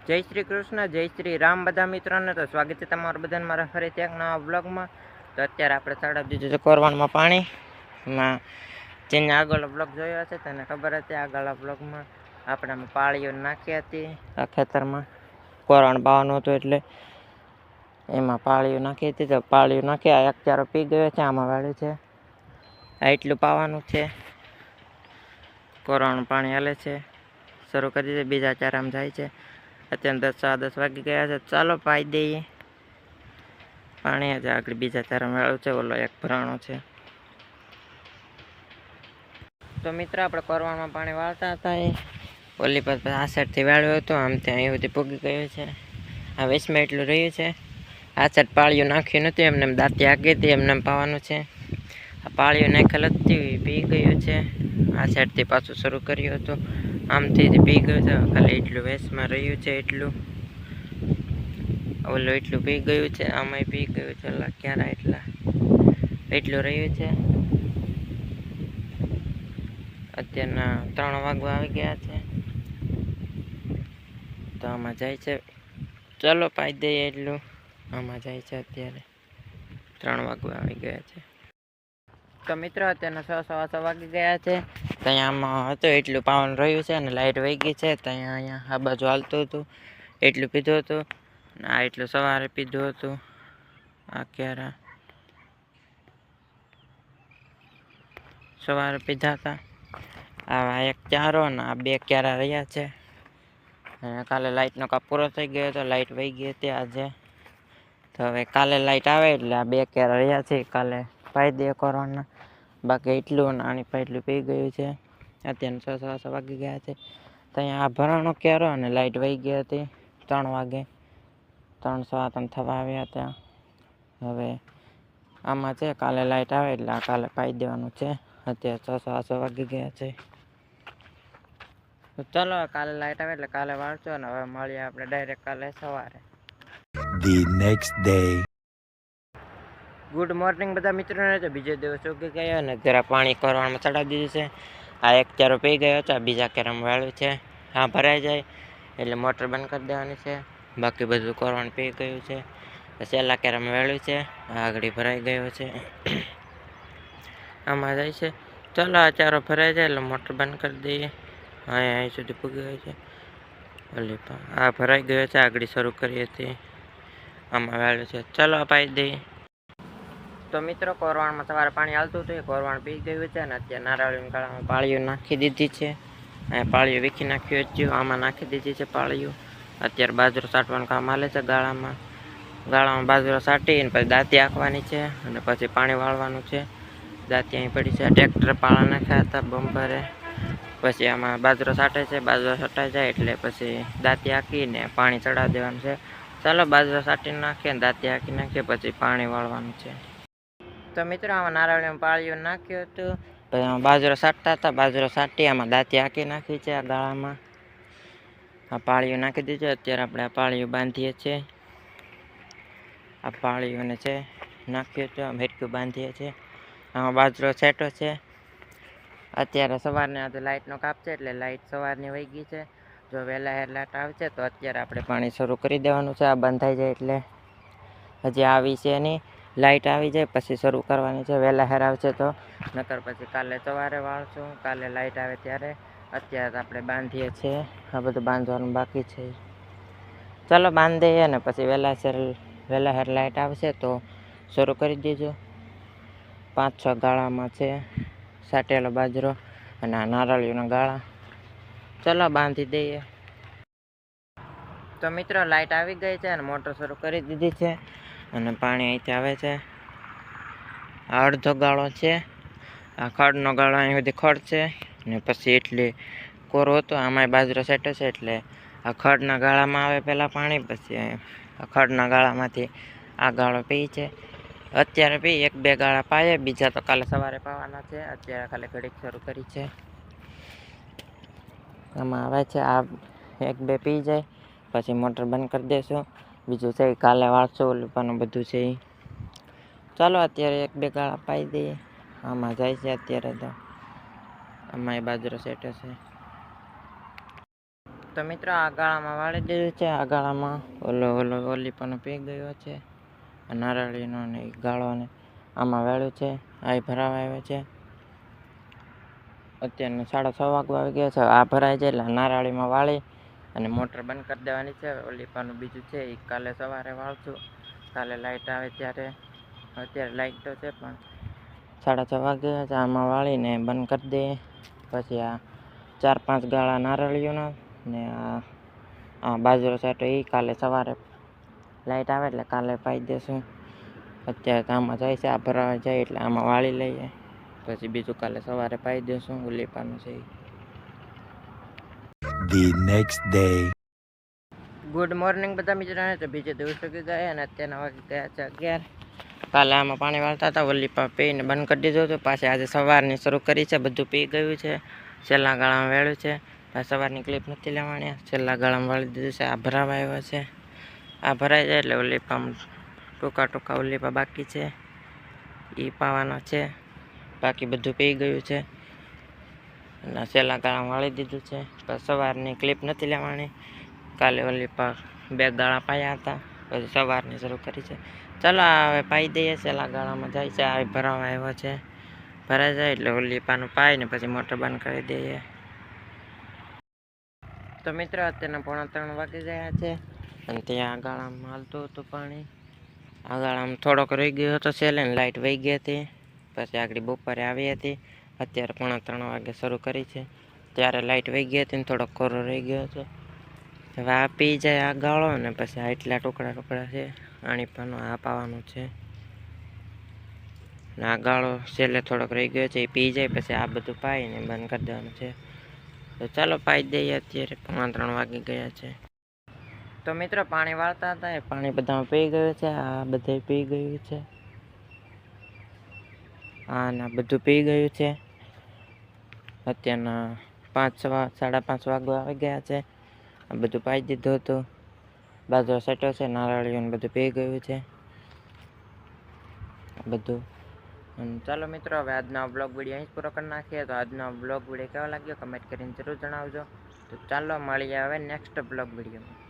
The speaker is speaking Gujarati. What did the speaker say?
જય શ્રી કૃષ્ણ, જય શ્રી રામ બધા મિત્રોને. તો સ્વાગત છે તમારું બધાને મારા ફરીથી એક નવા બ્લોગમાં. તો અત્યારે આપણે ચડાવી દીધું છે કોરવાનમાં પાણી. એમાં જેને આગળ બ્લોગ જોયો હશે તેને ખબર હતી, આગળ બ્લોગમાં આપણે આમાં પાળીઓ નાખી હતી આ ખેતરમાં. કોરવાણ પાવાનું હતું એટલે એમાં પાળીઓ નાખી હતી. તો પાળીઓ નાખી આ એક ચારો પી ગયો છે, આમાં વાળ્યું છે. આ એટલું પાવાનું છે. કોરવાનું પાણી હાલે છે, શરૂ કરી દે. બીજા ચારામાં જાય છે. અત્યારે 10:10 વાગી ગયા છે. ચાલો પાઈ દઈએ પાણી. આજે આગળ બીજા ચારા મેળવું છે, ઓલો એક ભરાણો છે. તો મિત્ર આપણે કોરવાણમાં પાણી વાળતા હતા, એ ઓલી પર આ સાઈડથી વાળ્યો હતો, આમ ત્યાં અહીં સુધી પૂગી ગયો છે. આ 20 એટલું રહ્યું છે. આ સાઈડ પાળીઓ નાખ્યું નથી, એમને દાંતી આગી હતી, એમને પાવાનું છે. આ પાળીઓ નાખેલ હતી, પી ગયું છે. આ સાઈડથી પાછું શરૂ કર્યું હતું, આમથી પી ગયું છે. ખાલી એટલું વેસમાં રહ્યું છે, એટલું ઓલું એટલું પી ગયું છે. આમાંય પી ગયું છે, ક્યારે એટલું રહ્યું છે. અત્યારના 3 વાગવા આવી ગયા છે. તો આમાં જાય છે. ચલો પાઈ દઈએ એટલું. આમાં જાય છે. અત્યારે 3 વાગવા આવી ગયા છે. તો મિત્રો અત્યારના 6:15 વાગી ગયા છે. ત્યાં આમાં હતું એટલું પાવાનું રહ્યું છે, અને લાઇટ વહી ગઈ છે. ત્યાં અહીંયા આ બાજુ હાલતું હતું, એટલું પીધું હતું. આ એટલું સવારે પીધું હતું. આ ક્યારા સવારે પીધા હતા. આ એક ચારો ને આ 2 ક્યારા રહ્યા છે. અને કાલે લાઇટનો કાપ પૂરો થઈ ગયો હતો, લાઇટ વહી ગઈ હતી આજે. તો હવે કાલે લાઇટ આવે એટલે આ 2 ક્યારા રહ્યા છે, કાલે પાઈ દે કોરવાના. બાકી એટલું ને આની પર એટલું પી ગયું છે. અત્યારે 6:15 વાગી ગયા છે. તો અહીંયા આ ભરાણો ક્યારો અને લાઇટ વહી ગઈ હતી 3 વાગે. 3:03 થવા આવ્યા હતા. હવે આમાં છે, કાલે લાઇટ આવે એટલે આ કાલે પાઈ દેવાનું છે. અત્યારે 6:15 વાગી ગયા છે. તો ચાલો કાલે લાઇટ આવે એટલે કાલે વાળજો, અને હવે મળીએ આપણે ડાયરેક્ટ કાલે સવારે. The next day. Good morning બધા મિત્રોને. તો બીજો દિવસ ઉગી ગયો અને જરા પાણી કોરવાણમાં ચડાવી દીધું છે. આ એક ચારો પી ગયો હતો, બીજા કેરામાં વાળ્યું છે. આ ભરાઈ જાય એટલે મોટર બંધ કરી દેવાની છે. બાકી બધું કોરવાણ પી ગયું છે. છેલ્લા કેરામાં વાળ્યું છે. આગળ ભરાઈ ગયો છે. આમાં જાય છે. ચાલો આ ચારો ભરાઈ જાય એટલે મોટર બંધ કરી દઈએ. અહીં સુધી પૂગી ગયો છે. ઓલી આ ભરાઈ ગયો છે, આગળ શરૂ કરી હતી, આમાં વાળ્યું છે. ચાલો પાઈ દઈએ. તો મિત્રો કોરવાણમાં સવારે પાણી હાલતું હતું, એ કોરવાણ પી ગયું છે. અને અત્યારે નારાયણ ગાળામાં પાળીઓ નાખી દીધી છે. અહીંયા પાળીઓ વીખી નાખ્યું હતું, આમાં નાખી દીધી છે પાળીઓ. અત્યારે બાજરો સાટવાનું કામ હાલે છે. ગાળામાં બાજરો સાટીને પછી દાંતી આંકવાની છે, અને પછી પાણી વાળવાનું છે. દાંતી અહીં પડી છે. ટ્રેક્ટર પાળા નાખ્યા હતા બમ્પરે. પછી આમાં બાજરો સાટે છે. બાજરો સટાઈ જાય એટલે પછી દાંતી આંકીને પાણી ચડાવી દેવાનું છે. ચાલો બાજરો સાટીને નાખીએ, દાંતી આંકી નાખીએ, પછી પાણી વાળવાનું છે. તો મિત્રો આમાં નારળિયામાં પાળીઓ નાખ્યું હતું. પછી આમાં બાજરો સાટતા હતા. બાજરો સાટી આમાં દાંતી આંકી નાખી છે. આ ગાળામાં આ પાળીઓ નાખી દીધી. અત્યારે આપણે આ પાળીઓ બાંધીએ છીએ. આ પાળીઓને છે નાખ્યું છે, આમ હેટકું બાંધીએ છીએ. આમાં બાજરો સેટો છે. અત્યારે સવારને આજે લાઇટનો કાપ છે એટલે લાઇટ સવારની વહી ગઈ છે. જો વહેલા લાઇટ આવશે તો અત્યારે આપણે પાણી શરૂ કરી દેવાનું છે. આ બંધાઈ જાય એટલે હજી આવી છે નહીં. લાઇટ આવી જાય પછી શરૂ કરવાની છે. વહેલા હેર આવશે તો, નકર પછી કાલે સવારે વાળશું, કાલે લાઇટ આવે ત્યારે. અત્યારે આપણે બાંધીએ છીએ. આ બધું બાંધવાનું બાકી છે. ચાલો બાંધી દઈએ, ને પછી વહેલા હેર લાઇટ આવશે તો શરૂ કરી દેજો. 5-6 ગાળામાં છે સાટેલો બાજરો અને આ નારળીઓના ગાળા. ચાલો બાંધી દઈએ. તો મિત્રો લાઇટ આવી ગઈ છે અને મોટર શરૂ કરી દીધી છે. અને પાણી અહીંથી આવે છે. આ અડધો ગાળો છે. આ ખડનો ગાળો અહીં સુધી ખડ છે, ને પછી એટલી કોરો હતો. આમાંય બાજરો સેટે છે એટલે આ ખડના ગાળામાં આવે પહેલાં પાણી, પછી આ ખડના ગાળામાંથી આ ગાળો પી છે. અત્યારે પી 1-2 ગાળા પાય, બીજા તો કાલે સવારે પાવાના છે. અત્યારે ખાલી ઘડીક શરૂ કરી છે. આમાં આવે છે. આ 1-2 પી જાય પછી મોટર બંધ કરી દઈશું. બીજું છે કાલે વાળશું ઓલું બધું છે એ. ચાલો અત્યારે 1-2 ગાળા પાઈ દઈએ. આમાં જાય છે અત્યારે તો. આમાં બાજરો સેટે છે. તો મિત્રો આ ગાળામાં વાળી દીધું છે. આ ગાળામાં ઓલી પણ પી ગયો છે. નારળીનો ને ગાળો ને આમાં વાળ્યું છે. આ ભરાવા આવ્યો છે. અત્યારને 6:30 વાગવા આવી ગયા છે. આ ભરાય છે એટલે નારાળીમાં વાળી અને મોટર બંધ કરી દેવાની છે. ઓલીપાનું બીજું છે એ કાલે સવારે વાળશું. કાલે લાઇટ આવે ત્યારે. અત્યારે લાઇટ તો છે પણ 6:30 વાગ્યા છે. આમાં વાળીને બંધ કરી દઈએ. પછી આ 4-5 ગાળા નારળીઓના ને આ બાજરો સાટો એ કાલે સવારે લાઇટ આવે એટલે કાલે પાઈ દેશું. અત્યારે તો આમાં જાય છે. આ ભરાવા જાય એટલે આમાં વાળી લઈએ. પછી બીજું કાલે સવારે પાઈ દેશું. ઉલીપાનું છે. The next day. Good morning બધા મિત્રોને. તો બીજે દિવસ ઉગી ગયા અને અત્યારના વાગી ગયા છે 11. કાલે આમાં પાણી વાળતા હતા. ઉલીપા પીને બંધ કરી દીધું હતું. પાછી આજે સવારની શરૂ કરી છે. બધું પી ગયું છે. છેલ્લા ગાળામાં વેળ્યું છે. સવારની ક્લિપ નથી લેવાની. છેલ્લા ગાળામાં વાળી દીધું છે. આ ભરાવા આવ્યો છે. આ ભરાઈ જાય એટલે ઉલીપામાં ટૂંકા ઉલીપા બાકી છે એ પાવાના છે. બાકી બધું પી ગયું છે અને છેલ્લા ગાળામાં વાળી દીધું છે. પછી સવારની ક્લિપ નથી લેવાની. કાલે ઉલીપા 2 ગાળા પાયા હતા. પછી સવારની શરૂ કરી છે. ચાલો હવે પાઈ દઈએ. છેલ્લા ગાળામાં જાય છે. આ ભરાવા આવ્યો છે. ભરાઈ જાય એટલે ઉલીપાનું પાઈને પછી મોટર બંધ કરી દઈએ. તો મિત્રો અત્યારના 2:45 વાગી ગયા છે અને ત્યાં ગાળામાં હાલતું હતું પાણી. આ ગાળામાં થોડોક રહી ગયો હતો છેલ્લે ને લાઇટ વહી ગઈ હતી. પછી આગળ બપોરે આવી હતી. અત્યારે 2:45 વાગે શરૂ કરી છે. ત્યારે લાઇટ વહી ગઈ હતી ને થોડોક કોરો રહી ગયો હતો. હવે આ પી જાય આ ગાળો ને પછી આ એટલા ટુકડા છે. આણી પણ આ પાવાનું છે ને આ ગાળો છેલ્લે થોડોક રહી ગયો છે. એ પી જાય પછી આ બધું પાઈને બંધ કરી દેવાનું છે. તો ચાલો પાઈ દઈએ. અત્યારે 3:45 વાગી ગયા છે. તો મિત્રો પાણી વાળતા હતા એ પાણી બધામાં પી ગયું છે. આ બધે પી ગયું છે. આ ના બધું પી ગયું છે. અત્યારના 5:30 વાગવા આવી ગયા છે. આ બધું પાઈ દીધું હતું. બાજરો સેટો છે. નારળીઓને બધું પી ગયું છે બધું. ચાલો મિત્રો હવે આજનો બ્લોગ વિડીયો અહીં પૂરો કરી નાખીએ. તો આજનો બ્લોગ વિડીયો કેવો લાગ્યો કમેન્ટ કરીને જરૂર જણાવજો. તો ચાલો મળીએ હવે નેક્સ્ટ બ્લોગ વિડીયોમાં.